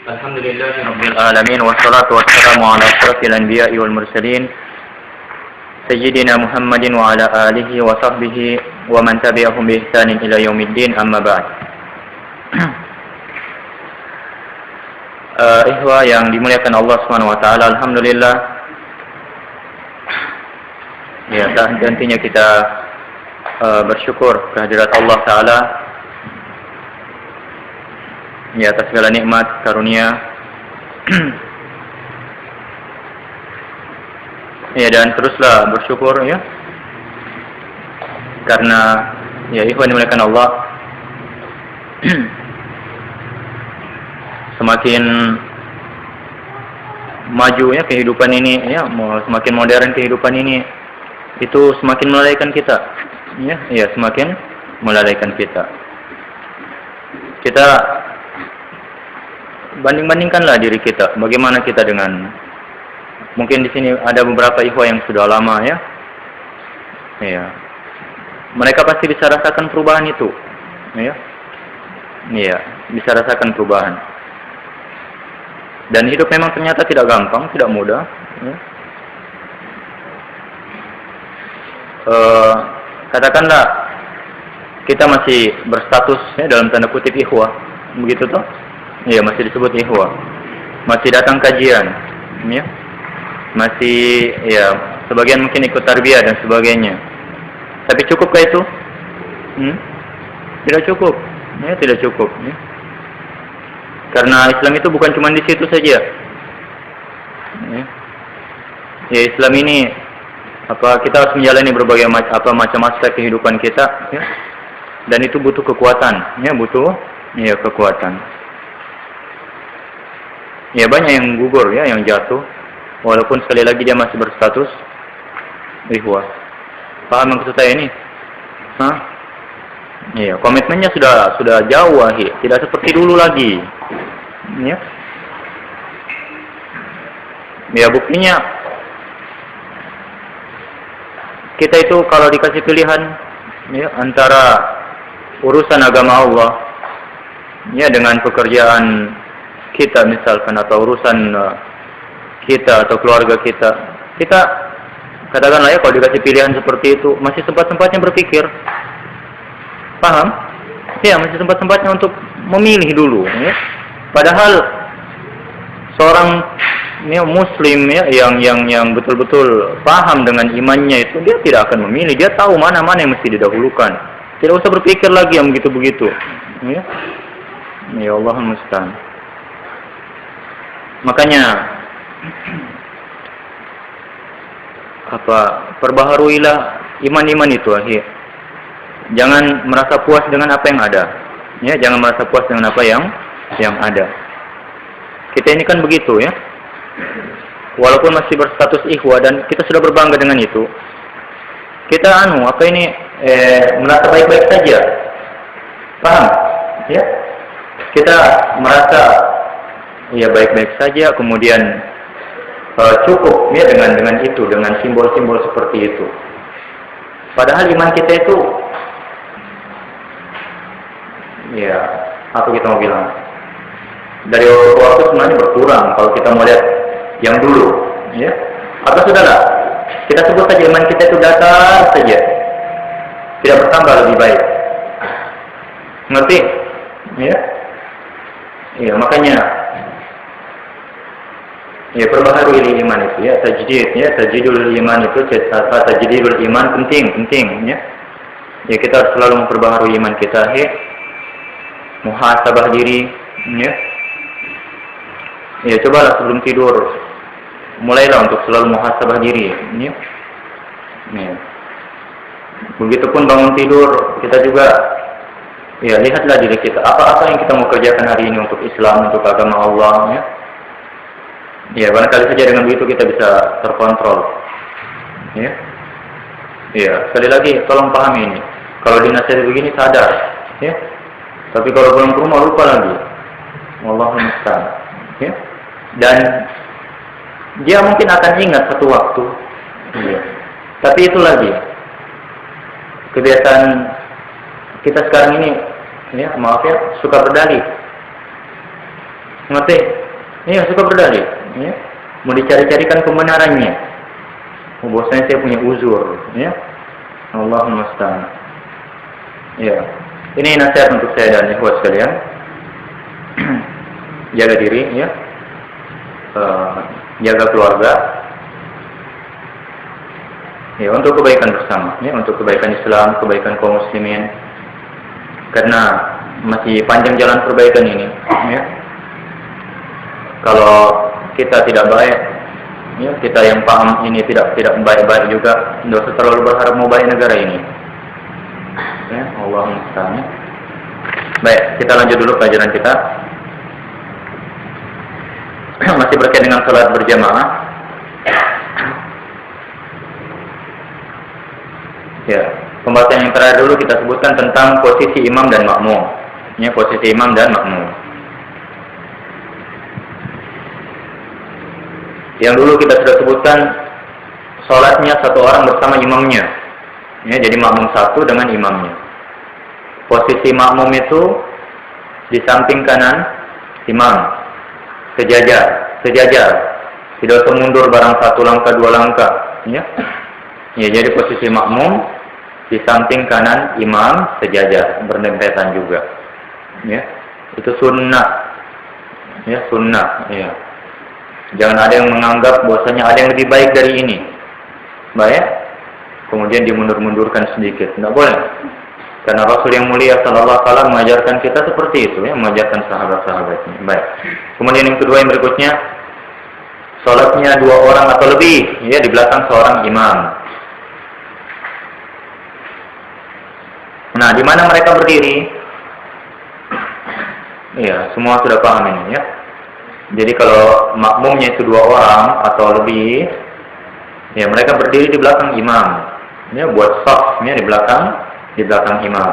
Alhamdulillahirabbil alamin wassalatu wassalamu ala asyrafil anbiya'i wal mursalin sayyidina Muhammadin wa ala alihi wa sahbihi wa man tabi'ahum bi ihsanin ila yaumiddin, amma ba'd. Ikhwah yang dimuliakan Allah Subhanahu wa taala, alhamdulillah. Ya, tentunya kita bersyukur kehadirat Allah taala ya atas segala nikmat karunia. Ya, dan teruslah bersyukur ya, karena ya ikhwan dimuliakan Allah, semakin maju ya kehidupan ini ya, semakin modern kehidupan ini, itu semakin melalaikan kita ya, semakin melalaikan kita. Kita banding-bandingkanlah diri kita, bagaimana kita dengan, mungkin di sini ada beberapa ikhwah yang sudah lama ya. Ya. Mereka pasti bisa rasakan perubahan itu. Ya. Iya, bisa rasakan perubahan. Dan hidup memang ternyata tidak gampang, tidak mudah, ya. Katakanlah kita masih berstatus ya, dalam tanda kutip ikhwah, begitu toh? Iya, masih disebut ikhwah. Masih datang kajian, ya. Masih ya, sebagian mungkin ikut tarbiyah dan sebagainya. Tapi cukupkah itu? Tidak cukup. Ya, tidak cukup, ya. Karena Islam itu bukan cuma di situ saja. Ya, Islam ini kita harus menjalani berbagai macam aspek kehidupan kita, ya. Dan itu butuh kekuatan, ya, butuh ya kekuatan. Ya, banyak yang gugur ya, yang jatuh, walaupun sekali lagi dia masih berstatus ikhwah. Paham maksud saya ini? Iya, komitmennya sudah jauh, tidak seperti dulu lagi. Ya. Ya, buktinya kita itu kalau dikasih pilihan ya, antara urusan agama Allah ya dengan pekerjaan kita misalkan, atau urusan kita atau keluarga kita katakanlah ya, kalau dikasih pilihan seperti itu masih sempat-sempatnya berpikir. Paham? Ya, masih sempat-sempatnya untuk memilih dulu ya. Padahal seorang ya, muslim ya, yang betul-betul paham dengan imannya itu, dia tidak akan memilih, dia tahu mana-mana yang mesti didahulukan. Tidak usah berpikir lagi yang begitu-begitu. Ya. Ya Allah musta'an. Makanya perbaharuilah iman-iman itu, Jangan merasa puas dengan apa yang ada. Ya, jangan merasa puas dengan apa yang ada. Kita ini kan begitu ya. Walaupun masih berstatus ikhwah dan kita sudah berbangga dengan itu, kita merasa baik-baik saja. Paham? Ya. Kita merasa ya baik-baik saja, kemudian cukup ya dengan itu, dengan simbol-simbol seperti itu. Padahal iman kita itu ya, apa kita mau bilang, dari waktu sebenarnya berkurang kalau kita mau lihat yang dulu ya. Atau sudahlah, kita sebut saja iman kita itu datar saja, tidak bertambah lebih baik. Ngerti? Ya. Ya, makanya ya perbaharui iman itu ya, tajdidul iman itu, tajdidul iman penting ya. Ya, kita harus selalu memperbaharui iman kita, muhasabah diri ya. Ya, cobalah sebelum tidur mulailah untuk selalu muhasabah diri ya. Ya. Begitupun bangun tidur, kita juga ya lihatlah diri kita, apa yang kita mau kerjakan hari ini untuk Islam, untuk agama Allah ya. Ya, barangkali saja dengan begitu kita bisa terkontrol. Ya. Ya, sekali lagi tolong pahami ini. Kalau dinasihati begini sadar, ya. Tapi kalau pulang ke rumah lupa lagi. Wallahu musta'an. Ya. Dan dia mungkin akan ingat satu waktu. Ya. Tapi itu lagi kebiasaan kita sekarang ini, ya, maaf ya, suka berdalih. Ngerti? Iya, suka berdalih. Ya. Mau dicari-carikan kebenarannya. Bahwasanya saya punya uzur. Ya. Allahumma musta'an. Ya. Ini nasihat untuk saya dan ikhwat sekalian. Jaga diri, ya. Jaga keluarga. Ya, untuk kebaikan bersama, ya, untuk kebaikan Islam, kebaikan kaum muslimin. Karena masih panjang jalan perbaikan ini, ya. Kalau kita tidak baik, ya, kita yang paham ini tidak baik-baik juga, tidak usah terlalu berharap mau baik negara ini. Ya, Allah musta'an. Baik, kita lanjut dulu pelajaran kita. Masih berkaitan dengan salat berjamaah. Ya, pembahasan yang terakhir dulu kita sebutkan tentang posisi imam dan makmum. Ya, posisi imam dan makmum. Yang dulu kita sudah sebutkan salatnya satu orang bersama imamnya. Ya, jadi makmum satu dengan imamnya. Posisi makmum itu di samping kanan imam, sejajar. Tidak usah mundur barang satu langkah dua langkah. Ya, ya, jadi posisi makmum di samping kanan imam, sejajar, berdempetan juga. Ya, itu sunnah. Ya, sunnah. Ya. Jangan ada yang menganggap bahwasanya ada yang lebih baik dari ini. Baik, kemudian dimundur-mundurkan sedikit. Tidak boleh. Karena Rasul yang mulia sallallahu alaihi wasallam mengajarkan kita seperti itu, ya, mengajarkan sahabat-sahabatnya. Baik. Kemudian yang kedua yang berikutnya, salatnya dua orang atau lebih, ya, di belakang seorang imam. Nah, di mana mereka berdiri? Iya, semua sudah paham ini, ya. Jadi kalau makmumnya itu dua orang atau lebih, ya, mereka berdiri di belakang imam. Ya, buat saf, ya, di belakang imam.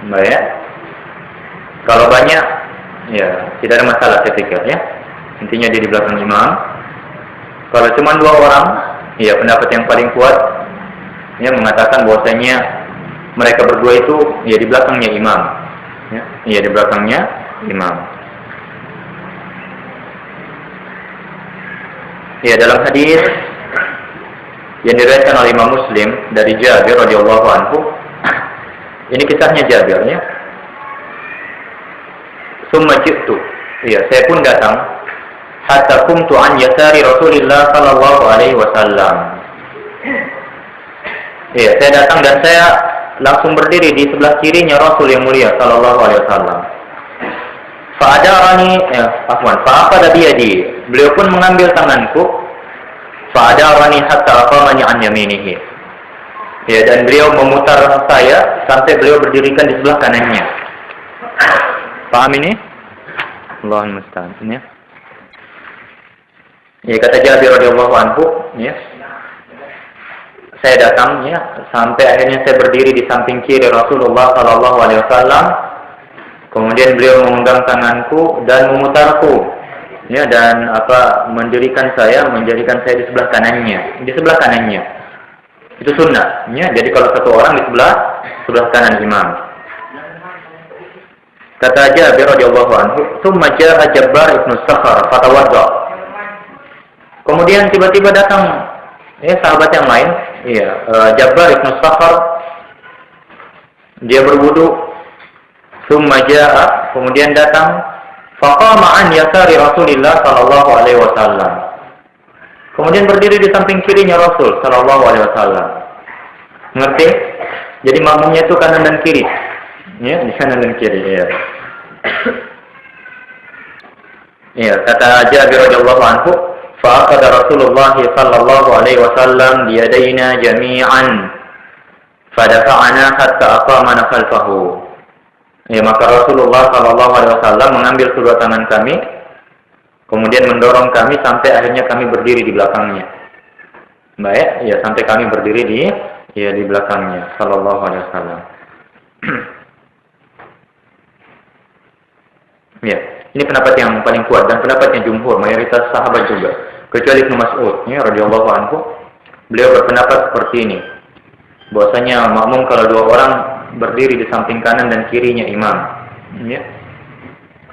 Baik. Kalau banyak, ya, tidak ada masalah ketika, ya. Intinya dia di belakang imam. Kalau cuma dua orang, ya, pendapat yang paling kuat, ya, mengatakan bahwasanya mereka berdua itu, ya, di belakangnya imam. Ya, di belakangnya imam. Ya, dalam hadis yang diriwayatkan oleh Imam Muslim dari Jabir radhiyallahu anhu, ini kisahnya Jabir, ya. Summa ji'tu, ya, saya pun datang, hatta kumtu an yasari Rasulillah sallallahu alaihi wasallam. Ya, saya datang dan saya langsung berdiri di sebelah kirinya Rasul yang mulia sallallahu alaihi wasallam. Fa'aqada biyadi. Beliau pun mengambil tanganku. Fa'adarani hatta aqamani an yaminihi. Ya, dan beliau memutar saya sampai beliau berdirikan di sebelah kanannya. Paham ini? Allahumma musta'an, ya. Ya, kata Jabir radhiyallahu anhu, ya. Saya datang, ya, sampai akhirnya saya berdiri di samping kiri Rasulullah sallallahu alaihi wasallam. Kemudian beliau memegang tanganku dan memutarku, ya, dan menjadikan saya di sebelah kanannya. Itu sunnah, ya. Jadi kalau satu orang di sebelah kanan imam. Kata Jabir radhiyallahu anhu, "Tsumma jaa Jabbar ibn Sakhar fatawadda." Kemudian tiba-tiba datang, ya, sahabat yang lain, ya, Jabbar ibn Sakhar, dia berwudu. Tsumma jaa, kemudian datang, faqama an yasari Rasulillah sallallahu alaihi wasallam. Kemudian berdiri di samping kirinya Rasul sallallahu alaihi wasallam. Ngerti? Jadi makmumnya itu kanan dan kiri. Ya, di kanan dan kiri, ya. Ya, kata Jabir radhiyallahu anhu, fa'aqada Rasulullah sallallahu alaihi wasallam biyadaina jami'an fadafa'ana hatta aqamana khalfahu. Ya, maka Rasulullah sallallahu alaihi wasallam mengambil kedua tangan kami, kemudian mendorong kami sampai akhirnya kami berdiri di belakangnya. Baik, ya, sampai kami berdiri di belakangnya sallallahu alaihi wasallam. Ya, ini pendapat yang paling kuat dan pendapatnya jumhur, mayoritas sahabat juga, kecuali Ibnu Mas'ud, ya, radhiyallahu anhu. Beliau berpendapat seperti ini, bahwasanya makmum kalau dua orang berdiri di samping kanan dan kirinya imam, ya.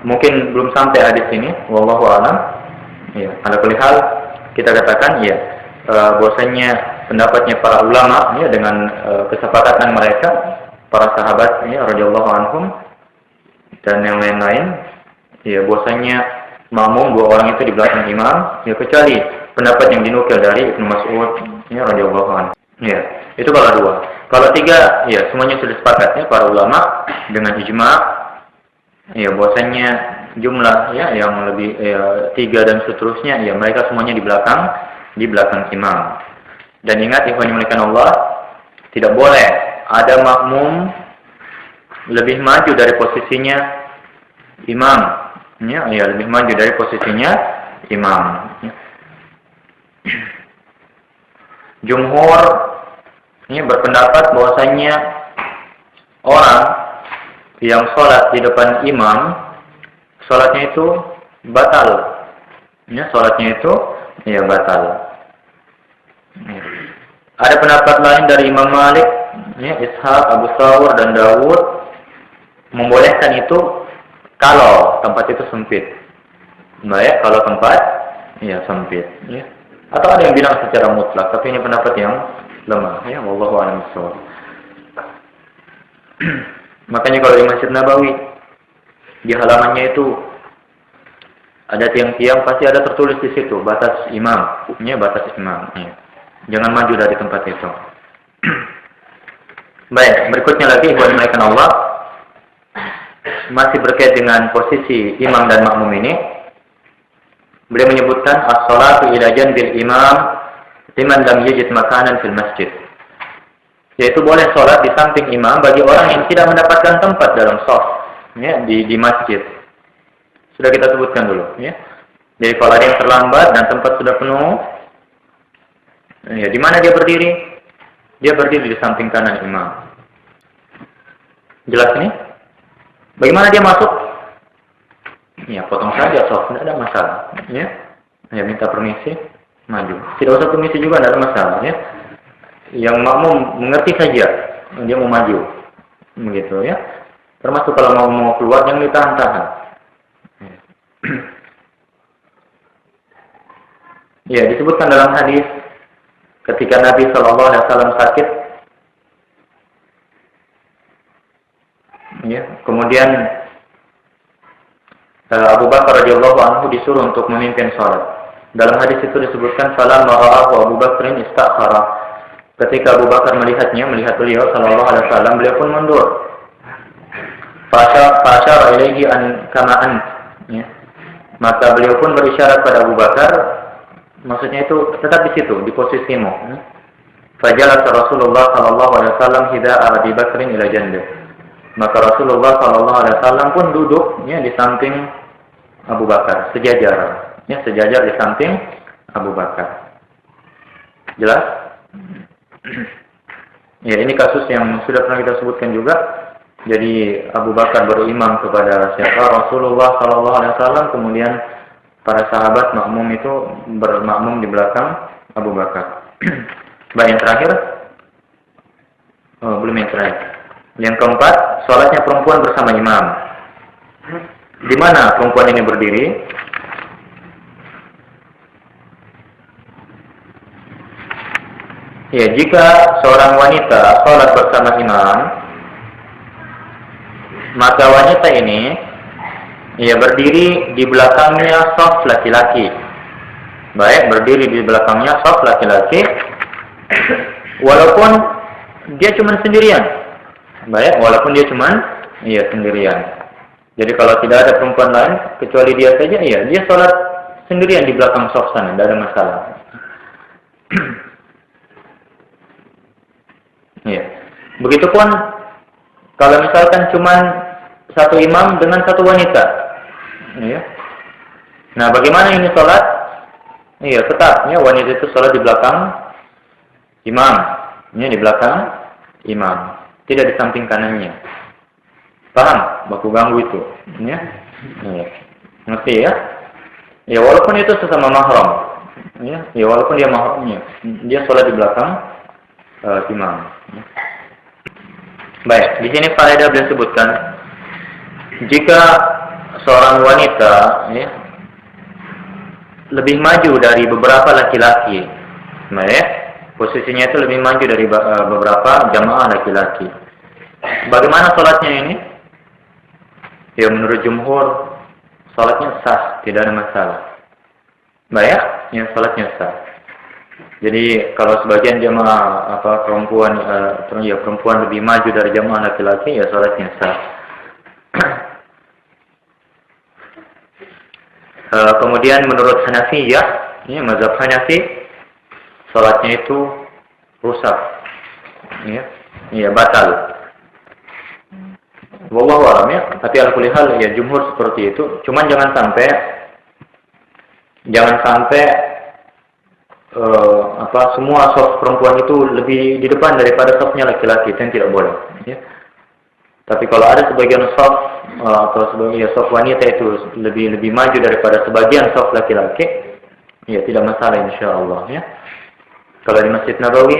Mungkin belum sampai hadis ini, wallahu a'lam. Ya, ala kulli hal kita katakan ya bahwasanya pendapatnya para ulama ya dengan kesepakatan mereka para sahabat ya radhiyallahu anhum dan yang lain-lain ya bahwasanya makmum dua orang itu di belakang imam ya kecuali pendapat yang dinukil dari Ibnu Mas'ud ya radhiyallahu anhu. Ya, itu kalau dua. Kalau tiga ya semuanya sudah sepakat ya para ulama dengan ijma ya bahwasanya jumlah ya yang lebih tiga dan seterusnya ya mereka semuanya di belakang imam. Dan ingat ikhwan yang dimuliakan Allah, tidak boleh ada makmum lebih maju dari posisinya imam. Ya, lebih maju dari posisinya imam. Ya. Jumhur ini berpendapat bahwasanya orang yang sholat di depan imam, sholatnya itu batal. Ya, sholatnya itu ya batal. Ya. Ada pendapat lain dari Imam Malik, ya, Ishaq, Abu Thawr dan Dawud membolehkan itu kalau tempat itu sempit. Baik, kalau tempat ya sempit. Ya. Atau ada yang bilang secara mutlak, tapi ini pendapat yang lemah. Ya, wallahu a'lam bishawab. Makanya kalau di Masjid Nabawi di halamannya itu ada tiang-tiang pasti ada tertulis di situ batas imam, ya batas imam. Ya. Jangan maju dari tempat itu. Baik, berikutnya lagi buat mereka Allah masih berkait dengan posisi imam dan makmum ini. Beliau menyebutkan as-salatu ila janbil imam liman lam yajid makanan fil masjid. Yaitu boleh sholat di samping imam bagi orang yang tidak mendapatkan tempat dalam shaf ya, di masjid. Sudah kita sebutkan dulu ya. Jadi kalau ada yang terlambat dan tempat sudah penuh, ya di mana dia berdiri? Dia berdiri di samping kanan imam. Jelas ini? Bagaimana dia masuk? Ya potong saja shaf, tidak ada masalah. Ya, ya minta permisi, maju. Tidak usah permisi juga, tidak ada masalah. Ya. Yang makmum mengerti saja dia mau maju, begitu ya. Termasuk kalau mau keluar jangan ditahan-tahan. Ya disebutkan dalam hadis ketika Nabi Shallallahu Alaihi Wasallam sakit, ya kemudian Abu Bakar radhiyallahu anhu disuruh untuk memimpin sholat. Dalam hadis itu disebutkan falamma ra'ahu Abu Bakrin istakhara. Ketika Abu Bakar melihat beliau sallallahu alaihi wasallam, beliau pun mundur. Fasyara ilaihi an kama ant. Ya. Maka beliau pun berisyarat pada Abu Bakar, maksudnya itu tetap di situ, di posisimu. Fajalas Rasulullah sallallahu alaihi wasallam hida'a Abi Bakrin ila janbih. Maka Rasulullah sallallahu alaihi wasallam pun duduk ya di samping Abu Bakar, sejajar. Ya, sejajar di samping Abu Bakar. Jelas? Ya, ini kasus yang sudah pernah kita sebutkan juga. Jadi Abu Bakar berimam kepada siapa? Rasulullah sallallahu alaihi wasallam, kemudian para sahabat makmum itu bermakmum di belakang Abu Bakar. Baik, yang terakhir. Oh, belum yang terakhir. Yang keempat, sholatnya perempuan bersama imam. Di mana perempuan ini berdiri? Ya, jika seorang wanita sholat bersama imam, maka wanita ini ya berdiri di belakangnya shaf laki-laki. Baik, berdiri di belakangnya shaf laki-laki, walaupun dia cuma sendirian. Baik, walaupun dia cuma sendirian. Jadi kalau tidak ada perempuan lain kecuali dia saja, ya dia sholat sendirian di belakang shaf sana, tidak ada masalah. Ya. Begitupun kalau misalkan cuma satu imam dengan satu wanita. Ya. Nah, bagaimana ini sholat? Iya, tetap ya wanita itu sholat di belakang imam. Ya, di belakang imam, tidak di samping kanannya. Paham? Baku ganggu itu. Ya. Ya. Ngerti ya? Ya, walaupun itu sesama mahram. Ya, walaupun dia mahramnya, dia sholat di belakang imam. Baik, di sini faedah beliau sebutkan jika seorang wanita ya, lebih maju dari beberapa laki-laki. Nah, ya, posisinya itu lebih maju dari beberapa jamaah laki-laki. Bagaimana sholatnya ini? Ya, menurut jumhur sholatnya sah, tidak ada masalah. Baik, ya, sholatnya sah. Jadi kalau sebagian jamaah perempuan lebih maju dari jamaah laki-laki, ya sholatnya sah. Kemudian menurut Hanafiyah, ya, mazhab Hanafi, sholatnya itu rusak, ya batal. Wallahu a'lam ya. Tapi al-kulli hal ya jumhur seperti itu. Cuman jangan sampai semua shaf perempuan itu lebih di depan daripada shafnya laki-laki, itu yang tidak boleh. Ya. Tapi kalau ada sebagian shaf atau sebagian shaf wanita itu lebih maju daripada sebagian shaf laki-laki, ya tidak masalah insyaallah ya. Kalau di Masjid Nabawi,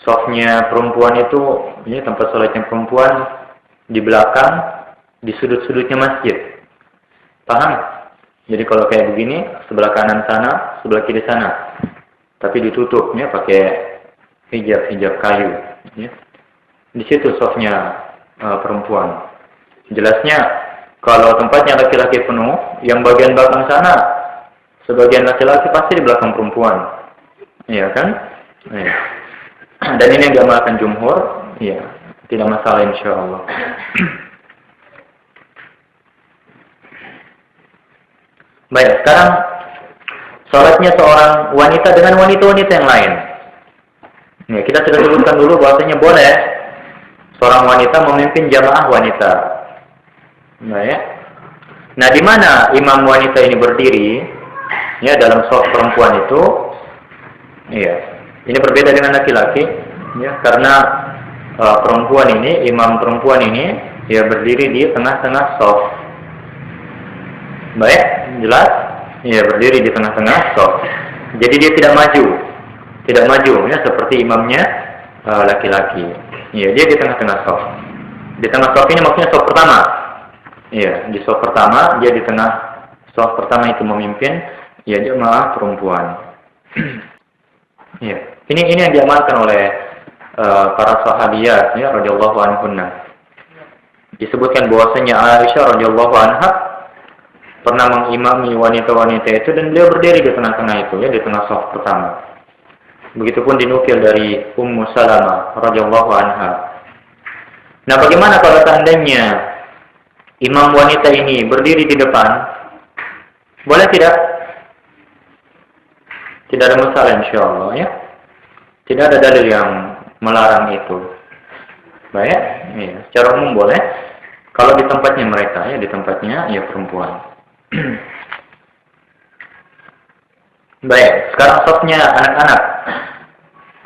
shafnya perempuan itu, ya, tempat sholatnya perempuan di belakang, di sudut-sudutnya masjid. Paham? Jadi kalau kayak begini, sebelah kanan sana, sebelah kiri sana. Tapi ditutupnya pakai hijab kayu. Ya. Di situ shafnya perempuan. Jelasnya, kalau tempatnya laki-laki penuh, yang bagian belakang sana, sebagian laki-laki pasti di belakang perempuan. Iya kan? Ya. Dan ini yang diamalkan jumhur, ya, tidak masalah insyaallah. Baik, sekarang sholatnya seorang wanita dengan wanita-wanita yang lain. Ya, kita sudah sebutkan dulu bahwasanya boleh seorang wanita memimpin jamaah wanita. Nah, ya. Nah, di mana imam wanita ini berdiri? Ya, dalam shaf perempuan itu, ya, ini berbeda dengan laki-laki, ya, karena imam perempuan ini, ya, berdiri di tengah-tengah shaf. Baik, jelas? Ya, berdiri di tengah-tengah shaf. Jadi dia tidak maju, ya, seperti imamnya laki-laki. Ya, dia di tengah-tengah shaf. Di tengah shaf ini maksudnya shaf pertama. Ya, di shaf pertama, dia di tengah shaf pertama itu memimpin, ya, jemaah perempuan. Ya, ini yang diamalkan oleh para sahabiyat, ya, radhiyallahu anhunna. Disebutkan bahwasanya Aisyah radhiyallahu anha pernah mengimami wanita-wanita itu dan beliau berdiri di tengah-tengah itu, ya, di tengah shaf pertama. Begitupun dinukil dari Ummu Salamah radhiyallahu anha. Nah, bagaimana kalau seandainya imam wanita ini berdiri di depan? Boleh tidak? Tidak ada masalah insyaallah ya. Tidak ada dalil yang melarang itu. Baik, ya, secara umum boleh. Kalau di tempatnya mereka, ya, di tempatnya ya perempuan. Baik, sekarang shafnya anak-anak.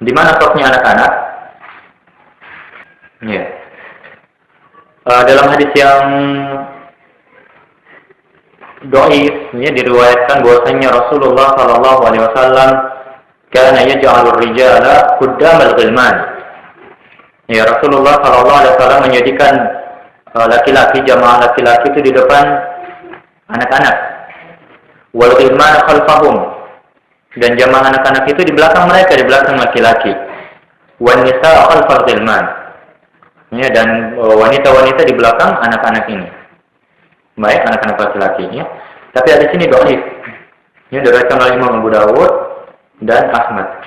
Di mana shafnya anak-anak? Ya. Dalam hadis yang dhaif, ya, diriwayatkan bahwasanya Rasulullah sallallahu alaihi wasallam kana yaj'alur rijala quddamal ghilman. Ya, Rasulullah sallallahu alaihi wasallam menjadikan laki-laki, jamaah laki-laki itu di depan anak-anak. Wal ghilman khalfahum. Dan jamaah anak-anak itu di belakang mereka, di belakang laki-laki. Wan nisa khalfal ghilman. Ya, dan wanita-wanita di belakang anak-anak ini. Baik, anak-anak laki-laki, ya. Tapi ada sini dhaif. Ya, diriwayatkan oleh Imam Abu Dawud dan Ahmad.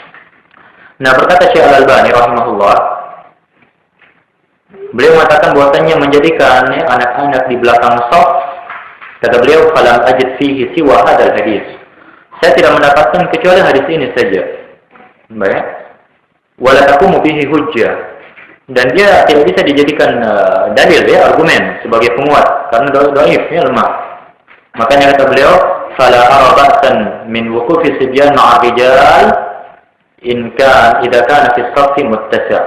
Nah, berkata Syekh Al-Albani rahimahullah, beliau mengatakan bahwasanya menjadikan, ya, anak-anak di belakang shaf, kata beliau, falam ajid fihi siwa hadzal hadis. Saya tidak mendapatkan kecuali hadis ini saja. Baik. Wala taqumu bihi hujjah. Dan dia tidak bisa dijadikan dalil, ya, argumen sebagai penguat karena dhaif, ya, lemah. Makanya kata beliau, fala ara ba'san min wuqufi sibyan ma'a rijal in kan idza kana fi saffi muttasi'.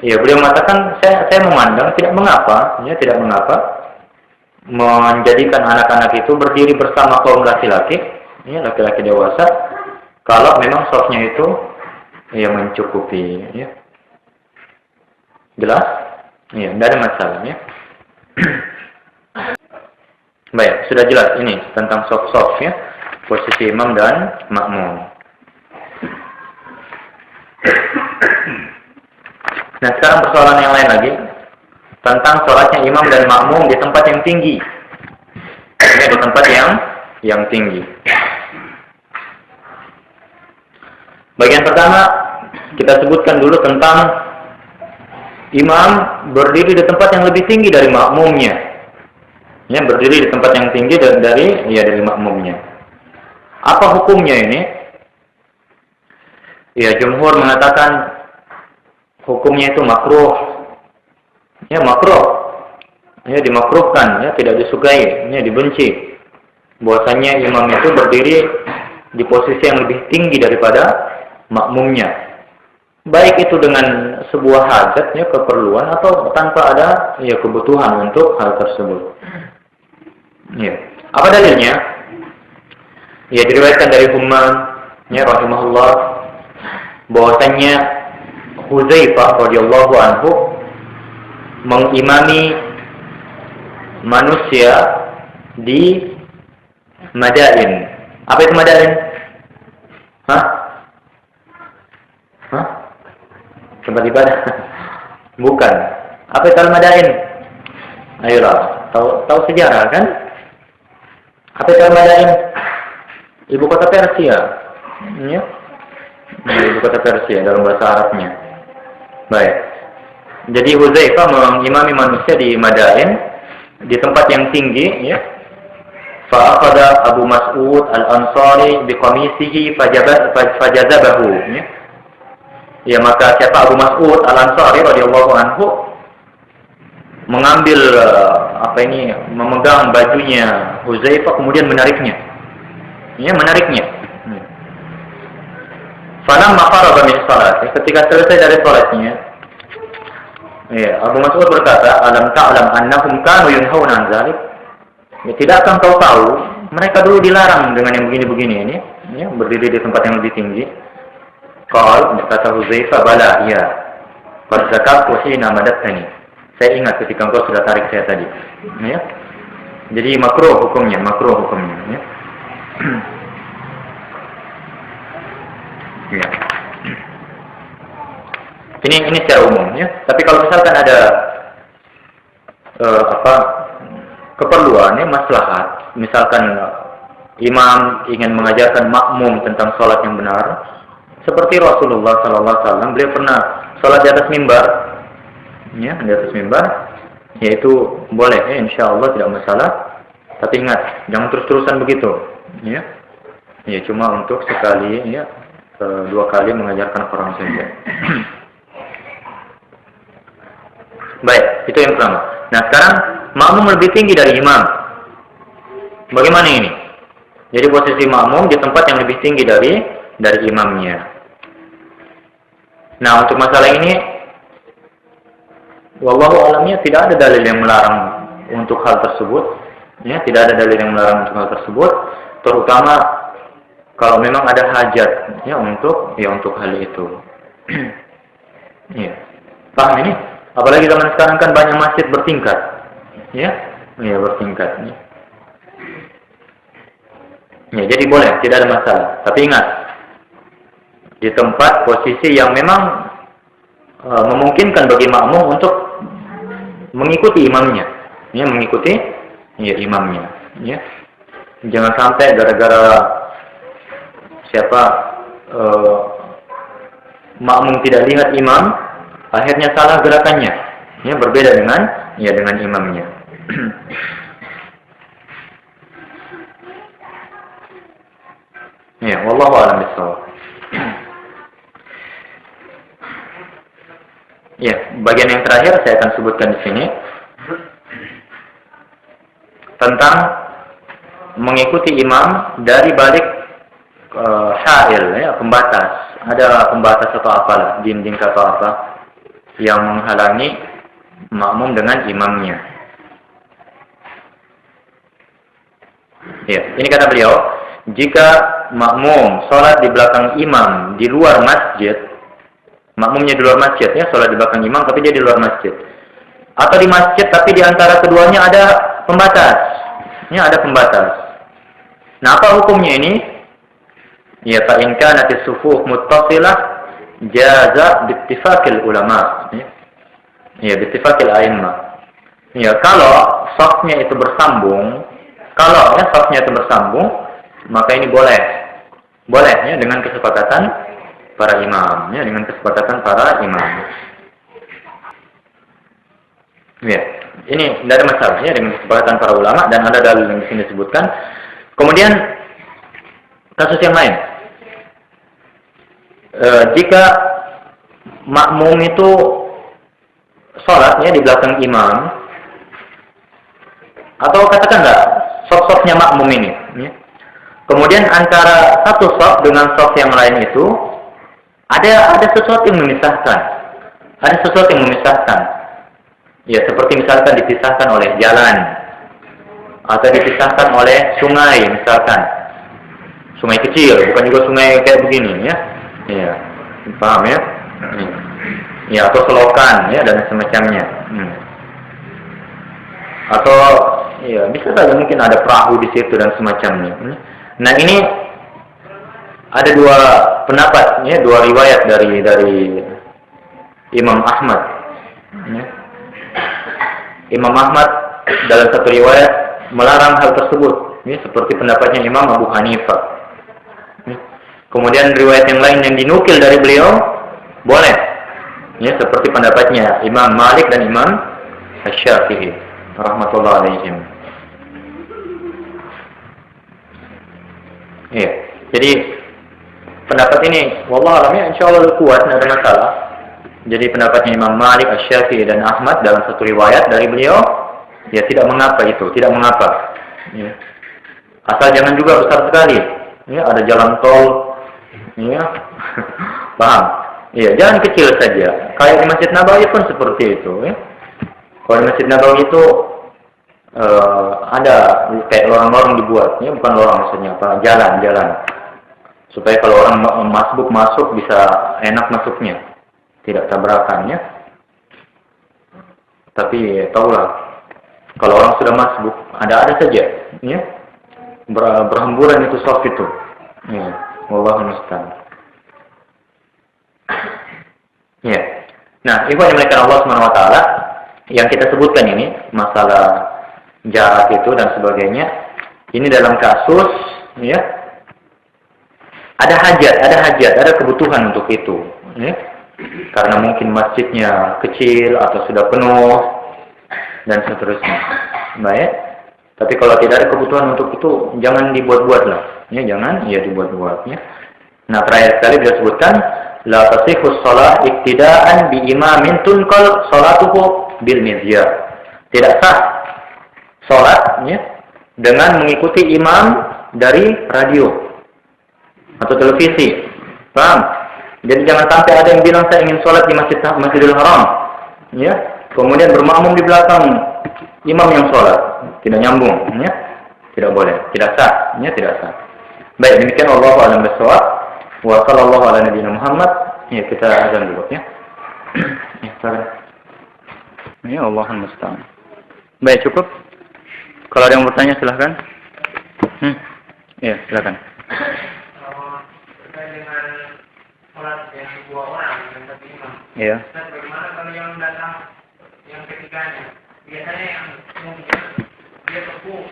Ya, beliau mengatakan saya memandang tidak mengapa, ya, tidak mengapa menjadikan anak-anak itu berdiri bersama kaum laki-laki, ya, laki-laki dewasa, kalau memang shafnya itu, ya, mencukupi, ya. Jelas? Ya, tidak ada masalah, ya. Baik, sudah jelas ini tentang soft ya, posisi imam dan makmum. Nah, sekarang persoalan yang lain lagi tentang sholatnya imam dan makmum di tempat yang tinggi. Ya, di tempat yang tinggi. Bagian pertama kita sebutkan dulu tentang imam berdiri di tempat yang lebih tinggi dari makmumnya. Ya, berdiri di tempat yang tinggi dari makmumnya. Apa hukumnya ini? Ya, jumhur mengatakan hukumnya itu makruh. Ya, makruh. Ya, dimakruhkan, ya, tidak disukai, ya, dibenci. Bahwasanya imam itu berdiri di posisi yang lebih tinggi daripada makmumnya. Baik itu dengan sebuah hajat, ya, keperluan, atau tanpa ada ya kebutuhan untuk hal tersebut. Ya. Apa dalilnya? Ya, diriwayatkan dari Humam, ya, rahimahullah, bahwasanya Hudzaifah radhiyallahu anhu mengimami manusia di Madain. Apa itu Madain? Hah? Tempat ibadah? Bukan. Apa itu Al-Madain? Ayolah, tahu sejarah kan? Apa itu Al-Madain? Ibu kota Persia. Ya? Ibu kota Persia dalam bahasa Arabnya. Baik. Jadi Hudzaifah mengimami manusia di Madain, di tempat yang tinggi, ya. Fa'aqada Abu Mas'ud Al-Ansari biqamisihi fajazabahu, ya. Ya, maka siapa Abu Mas'ud Al-Ansari radhiyallahu anhu mengambil memegang bajunya Hudzaifah kemudian menariknya. Ya, menariknya. Falamma faraga min salati, ketika selesai dari salatnya, ya, Abu Mas'ud berkata, "Alam ta'lam annahum kanu yunhauna an dzalik?" Ya, tidakkah kau tahu mereka dulu dilarang dengan yang begini-begini ini, ya, berdiri di tempat yang lebih tinggi? Qal, kata Hudzaifah, "Bala, ya. Qad zakartu hina madatani." Saya ingat ketika engkau sudah tarik saya tadi. Ya. Jadi makruh hukumnya, ya. Ya. Ini secara umum, ya. Tapi kalau misalkan ada keperluannya, maslahat, misalkan imam ingin mengajarkan makmum tentang sholat yang benar, seperti Rasulullah SAW, beliau pernah sholat di atas mimbar, ya, di atas mimbar, yaitu boleh, ya, insya Allah tidak masalah. Tapi ingat, jangan terus-terusan begitu, ya. Ya, cuma untuk sekali, ya, 2 kali mengajarkan orang saja. Baik, itu yang pertama. Nah, sekarang makmum lebih tinggi dari imam. Bagaimana ini? Jadi posisi makmum di tempat yang lebih tinggi dari imamnya. Nah, untuk masalah ini, wallahu alamnya tidak ada dalil yang melarang untuk hal tersebut. Ya, tidak ada dalil yang melarang untuk hal tersebut, terutama kalau memang ada hajat, ya, untuk hal itu. Ya. Paham ini? Apalagi zaman sekarang kan banyak masjid bertingkat. Ya, ya, bertingkat. Ya, jadi boleh, tidak ada masalah. Tapi ingat, di tempat posisi yang memang memungkinkan bagi makmum untuk mengikuti imamnya. Ya, mengikuti, ya, imamnya. Ya. Jangan sampai gara-gara makmum tidak lihat imam, akhirnya salah gerakannya, ya, berbeda dengan imamnya. Ya, wallahu a'lam bishawab. Ya, bagian yang terakhir saya akan sebutkan di sini tentang mengikuti imam dari balik ha'il, ya, pembatas. Ada pembatas atau apalah, dinding atau apa yang menghalangi makmum dengan imamnya. Ya, ini kata beliau, jika makmum sholat di belakang imam di luar masjid, makmumnya di luar masjid, ya, sholat di belakang imam tapi dia di luar masjid, atau di masjid tapi di antara keduanya ada pembatas, Ini ada pembatas. Nah, apa hukumnya ini? Ya, fa in kanat as-sufuf muttasilah jaza bittifaqil ulama. Ya, bittifaqil a'immah. Ya, kalau safnya itu bersambung, maka ini boleh. Boleh ya dengan kesepakatan para imam, ya, dengan kesepakatan para imam. Ya, ini tidak ada masalah ya dengan kesepakatan para ulama dan ada dalil yang di sini disebutkan. Kemudian kasus yang lain. Jika makmum itu sholatnya di belakang imam, atau katakanlah saf-safnya makmum ini, ya. Kemudian antara satu saf dengan saf yang lain itu ada sesuatu yang memisahkan, ya, seperti misalkan dipisahkan oleh jalan atau dipisahkan oleh sungai, misalkan sungai kecil, bukan juga sungai kayak begini, ya. Iya, paham ya? Ya, atau selokan ya dan semacamnya. Atau ya bisa saja mungkin ada perahu di situ dan semacamnya. Nah, ini ada dua pendapat ya, dua riwayat dari Imam Ahmad. Ya. Imam Ahmad dalam satu riwayat melarang hal tersebut, ya, seperti pendapatnya Imam Abu Hanifah. Kemudian riwayat yang lain yang dinukil dari beliau boleh, ya, seperti pendapatnya Imam Malik dan Imam Asy-Syafi'i rahmatullah alaihim. Ya, jadi pendapat ini wallahu alam ya insyaallah kuat, tidak ada masalah. Jadi pendapatnya Imam Malik, Asy-Syafi'i dan Ahmad dalam satu riwayat dari beliau, ya tidak mengapa itu, tidak mengapa. Ya. Asal jangan juga besar sekali. Ya, ada jalan tol. Ya, paham? Iya, jangan kecil saja. Kayak di Masjid Nabawi pun seperti itu. Ya. Kalau di Masjid Nabawi itu ada kayak lorong-lorong dibuat, ya, bukan lorong maksudnya apa? Jalan. Supaya kalau orang masuk bisa enak masuknya, tidak tabrakan ya. Tapi tahulah, kalau orang sudah masuk, ada saja, ya, berhamburan itu saf itu. Ya. Wallahu musta'an. Ya. Nah, ikhwan yang dimuliakan Allah Subhanahu wa taala, yang kita sebutkan ini masalah jarak itu dan sebagainya, ini dalam kasus ya ada hajat, ada kebutuhan untuk itu, ya. Karena mungkin masjidnya kecil atau sudah penuh dan seterusnya. Baik. Tapi kalau tidak ada kebutuhan untuk itu, jangan dibuat-buat lah. Ya, jangan dibuat-buat ya. Nah, terakhir sekali dia sebutkan la tasihhu shalah iktidaan bi imamin tunqal salatuhu bil mizyar. Tidak sah salat ya dengan mengikuti imam dari radio atau televisi. Paham? Jadi jangan sampai ada yang bilang saya ingin salat di Masjidil Haram, ya. Kemudian bermakmum di belakang imam yang salat. Tidak nyambung, ya. Tidak boleh, tidak sah, ya, tidak sah. Baik, demikian wallahu a'lam bishawab. Wa sallallahu ala nabiyina Muhammad. Ya, kita azan dulu ya. Ya, silakan. Ya, Allahul musta'an. Baik, cukup. Kalau ada yang bertanya silahkan. Ya, silakan. Terkait dengan sholat yang dua orang yang satu imam. Iya. Bagaimana kalau yang datang yang ketiganya? Biasanya yang dia tepuk.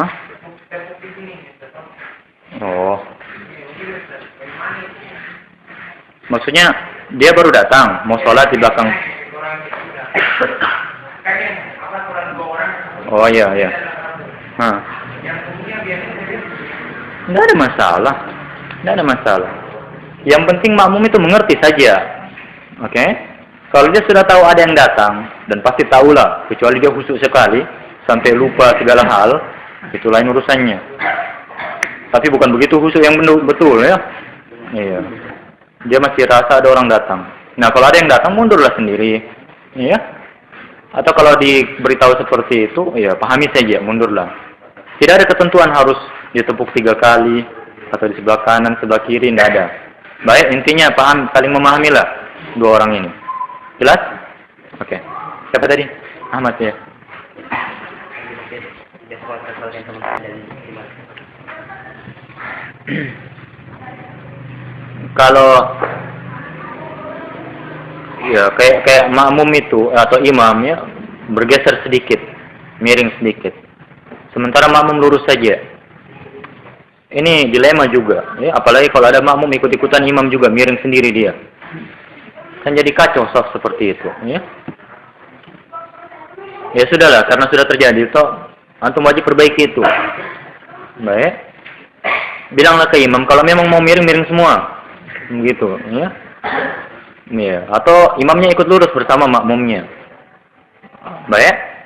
Hah? Tepuk di sini. Oh. Maksudnya dia baru datang, mau sholat di belakang. Oh iya. Hah. Nggak ada masalah. Yang penting makmum itu mengerti saja. Oke? Kalau dia sudah tahu ada yang datang dan pasti tahulah, kecuali dia khusyuk sekali sampai lupa segala hal, itu lain urusannya. Tapi bukan begitu khusyuk yang betul ya. Iya. Dia masih rasa ada orang datang. Nah, kalau ada yang datang mundurlah sendiri. Iya. Atau kalau diberitahu seperti itu, ya pahami saja, mundurlah. Tidak ada ketentuan harus ditepuk 3 kali atau di sebelah kanan, sebelah kiri, tidak ada. Baik, intinya paham, saling memahamilah dua orang ini. Jelas? Oke. Siapa tadi? Ahmad ya. Kalau ya kayak makmum itu atau imam ya bergeser sedikit, miring sedikit. Sementara makmum lurus saja. Ini dilema juga, ya, apalagi kalau ada makmum ikut-ikutan imam juga miring sendiri dia. Kan jadi kacau soft seperti itu, ya. Ya sudahlah, karena sudah terjadi toh antum wajib perbaiki itu. Baik. Bilanglah ke imam kalau memang mau miring semua. Begitu, ya. Ya, atau imamnya ikut lurus bersama makmumnya. Baik.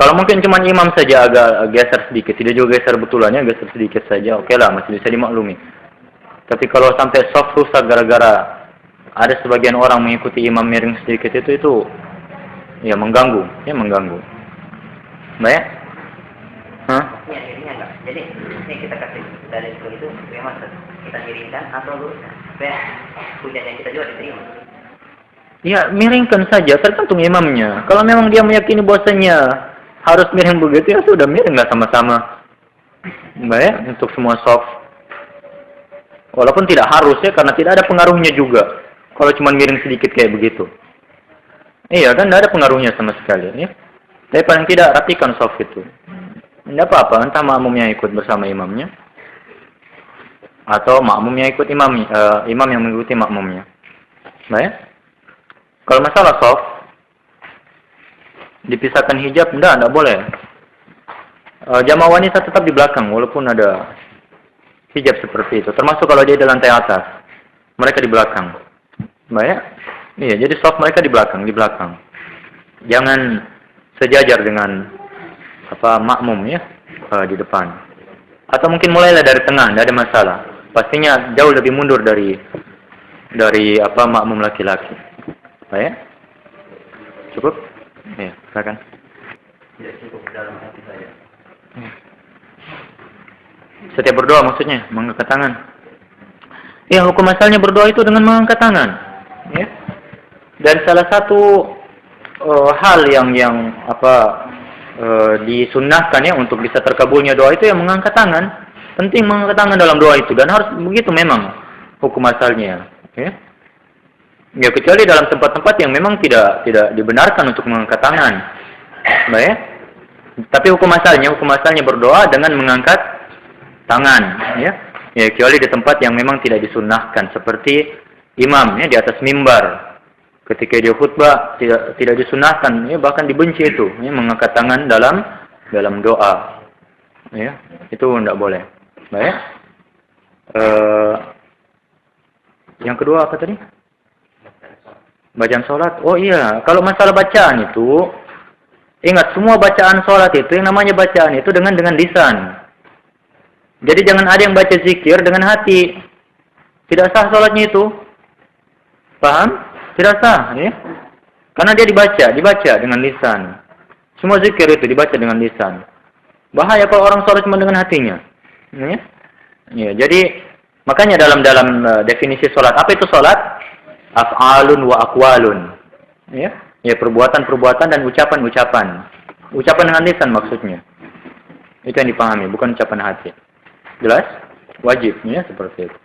Kalau mungkin cuma imam saja agak geser sedikit, tidak juga geser betulannya, geser sedikit saja, oke lah, masih bisa dimaklumi. Tapi kalau sampai soft rusak gara-gara ada sebagian orang mengikuti imam miring sedikit itu ya mengganggu, Baik? Hah? Ya, dirinya enggak. Jadi ini kita kasih dari itu memang kita miringkan atau luruskan. Supaya hujannya kita juga diterima. Ya, miringkan saja, tergantung imamnya. Kalau memang dia meyakini bahwasanya harus miring begitu, ya sudah miringlah sama-sama. Baik, untuk semua soft. Walaupun tidak harus ya, karena tidak ada pengaruhnya juga. Kalau cuma miring sedikit kayak begitu. Iya, kan tidak ada pengaruhnya sama sekali. Ya. Tapi paling tidak rapikan soft itu. Tidak apa-apa, entah makmumnya ikut bersama imamnya. Atau makmumnya ikut imam yang mengikuti makmumnya. Baik. Kalau masalah soft, dipisahkan hijab, tidak boleh. Jamaah wanita tetap di belakang, walaupun ada hijab seperti itu. Termasuk kalau dia di lantai atas, mereka di belakang. Baik? Iya, jadi soft mereka di belakang. Jangan sejajar dengan makmum ya di depan. Atau mungkin mulailah dari tengah, tidak ada masalah. Pastinya jauh lebih mundur dari makmum laki-laki. Baik? Cukup? Ya, silakan. Tidak cukup dalam hati saya. Setiap berdoa maksudnya mengangkat tangan. Ya, hukum asalnya berdoa itu dengan mengangkat tangan. Ya. Dan salah satu hal yang disunnahkan ya untuk bisa terkabulnya doa itu yang mengangkat tangan. Penting mengangkat tangan dalam doa itu dan harus begitu memang hukum asalnya. Ya. Ya kecuali dalam tempat-tempat yang memang tidak dibenarkan untuk mengangkat tangan. Baik. Tapi hukum asalnya berdoa dengan mengangkat tangan, ya. Ya kecuali di tempat yang memang tidak disunnahkan seperti imam ya di atas mimbar. Ketika dia khutbah tidak disunnahkan, ya bahkan dibenci itu, ya mengangkat tangan dalam doa. Ya, itu tidak boleh. Baik. Yang kedua apa tadi? Bacaan sholat. Oh iya, kalau masalah bacaan itu, ingat semua bacaan sholat itu yang namanya bacaan itu dengan lisan. Jadi jangan ada yang baca zikir dengan hati. Tidak sah sholatnya itu. Paham? Tidak sah, ya. Karena dia dibaca dengan lisan. Semua zikir itu dibaca dengan lisan. Bahaya kalau orang sholat cuma dengan hatinya. Ya. Ya, jadi makanya dalam definisi sholat, apa itu sholat? Af'alun wa aqwalun. Ya, perbuatan-perbuatan dan ucapan-ucapan. Ucapan dengan lisan maksudnya. Itu yang dipahami, bukan ucapan hati. Jelas? Wajib ya seperti itu.